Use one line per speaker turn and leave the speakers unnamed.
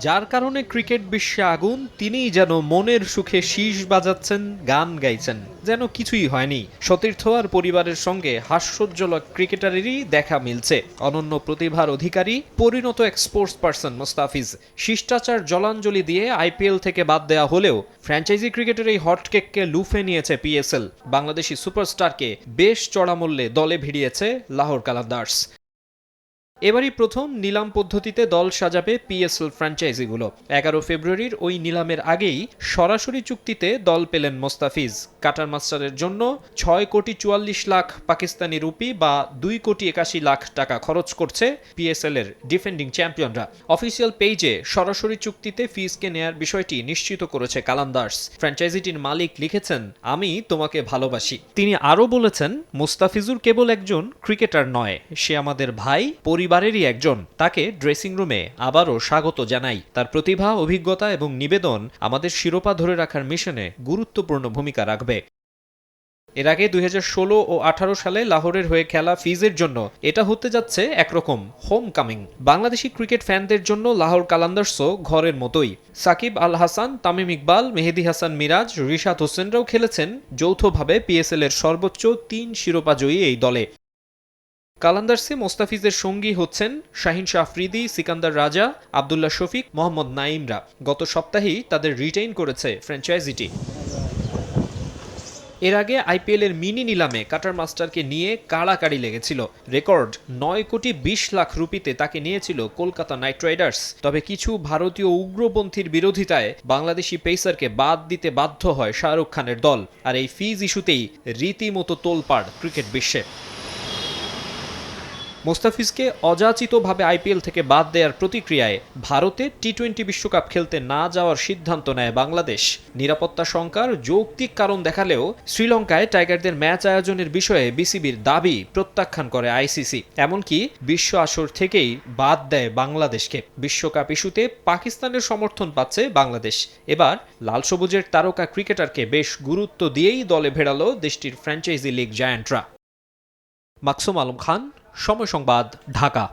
যার কারণে ক্রিকেট বিশ্বে আগুন, তিনিই যেন মনের সুখে শীষ বাজাচ্ছেন, গান গাইছেন, যেন কিছুই হয়নি। সতীর্থ আর পরিবারের সঙ্গে হাস্যোজ্জ্বল ক্রিকেটারেরই দেখা মিলছে। অনন্য প্রতিভার অধিকারী পরিণত এক স্পোর্টস পারসন মোস্তাফিজ শিষ্টাচার জলাঞ্জলি দিয়ে আইপিএল থেকে বাদ দেওয়া হলেও ফ্র্যাঞ্চাইজি ক্রিকেটের এই হটকেককে লুফে নিয়েছে পিএসএল। বাংলাদেশি সুপারস্টারকে বেশ চড়া মূল্যে দলে ভিড়িয়েছে লাহোর কালান্দার্স। এবারই প্রথম নিলাম পদ্ধতিতে দল সাজাবে পিএসএল ফ্র্যাঞ্চাইজিগুলো। 11 ফেব্রুয়ারির ওই নিলামের আগেই সরাসরি চুক্তিতে দল পেলেন মোস্তাফিজ। কাটার মাস্টারের জন্য 6,44,00,000 পাকিস্তানি রুপি বা 2,81,00,000 টাকা খরচ করছে পিএসএল এর ডিফেন্ডিং চ্যাম্পিয়নরা। অফিসিয়াল পেজে সরাসরি চুক্তিতে ফিজকে নেয়ার বিষয়টি নিশ্চিত করেছে কালান্দার্স। ফ্র্যাঞ্চাইজিটির মালিক লিখেছেন, আমি তোমাকে ভালোবাসি। তিনি আরও বলেছেন, মোস্তাফিজুর কেবল একজন ক্রিকেটার নয়, সে আমাদের ভাই, পরিবারেরই একজন। তাকে ড্রেসিং রুমে আবারও স্বাগত জানাই। তার প্রতিভা, অভিজ্ঞতা এবং নিবেদন আমাদের শিরোপা ধরে রাখার মিশনে গুরুত্বপূর্ণ ভূমিকা রাখবে। এর আগে 2016 ও 18 সালে লাহোরের হয়ে খেলা ফিজের জন্য এটা হতে যাচ্ছে একরকম হোম কামিং। বাংলাদেশি ক্রিকেট ফ্যানদের জন্য লাহোর কালান্দার্সও ঘরের মতোই। সাকিব আল হাসান, তামিম ইকবাল, মেহেদী হাসান মিরাজ, রিশাদ হোসেনরাও খেলেছেন যৌথভাবে পিএসএল এর সর্বোচ্চ 3 শিরোপাজয়ী এই দলে। কালান্দার্সে মোস্তাফিজের সঙ্গী হচ্ছেন শাহিন শাহ আফ্রিদি, সিকান্দার রাজা, আবদুল্লাহ শফিক, মোহাম্মদ নাইমরা। গত সপ্তাহেই তাদের রিটেইন করেছে ফ্র্যাঞ্চাইজিটি। এর আগে আইপিএল এর মিনি নিলামে কাটার মাস্টারকে নিয়ে কাড়াকাড়ি লেগেছিল। রেকর্ড 9,20,00,000 রুপিতে তাকে নিয়েছিল কলকাতা নাইট রাইডার্স। তবে কিছু ভারতীয় উগ্রপন্থীর বিরোধিতায় বাংলাদেশি পেসারকে বাদ দিতে বাধ্য হয় শাহরুখ খানের দল। আর এই ফিজ ইস্যুতেই রীতিমতো তোলপাড় ক্রিকেট বিশ্বে। মোস্তাফিজকে অযাচিতভাবে আইপিএল থেকে বাদ দেওয়ার প্রতিক্রিয়ায় ভারতে টি-20 বিশ্বকাপ খেলতে না যাওয়ার সিদ্ধান্ত নেয় বাংলাদেশ। নিরাপত্তা শঙ্কার যৌক্তিক কারণ দেখালেও শ্রীলঙ্কায় টাইগারদের ম্যাচ আয়োজনের বিষয়ে বিসিবির দাবি প্রত্যাখ্যান করে আইসিসি। এমনকি বিশ্ব আসর থেকেই বাদ দেয় বাংলাদেশকে। বিশ্বকাপ ইস্যুতে পাকিস্তানের সমর্থন পাচ্ছে বাংলাদেশ। এবার লাল সবুজের তারকা ক্রিকেটারকে বেশ গুরুত্ব দিয়েই দলে ভেড়ালো দেশটির ফ্র্যাঞ্চাইজি লিগ জায়ান্টরা। মাকসুম আলম খান, সময় সংবাদ, ঢাকা।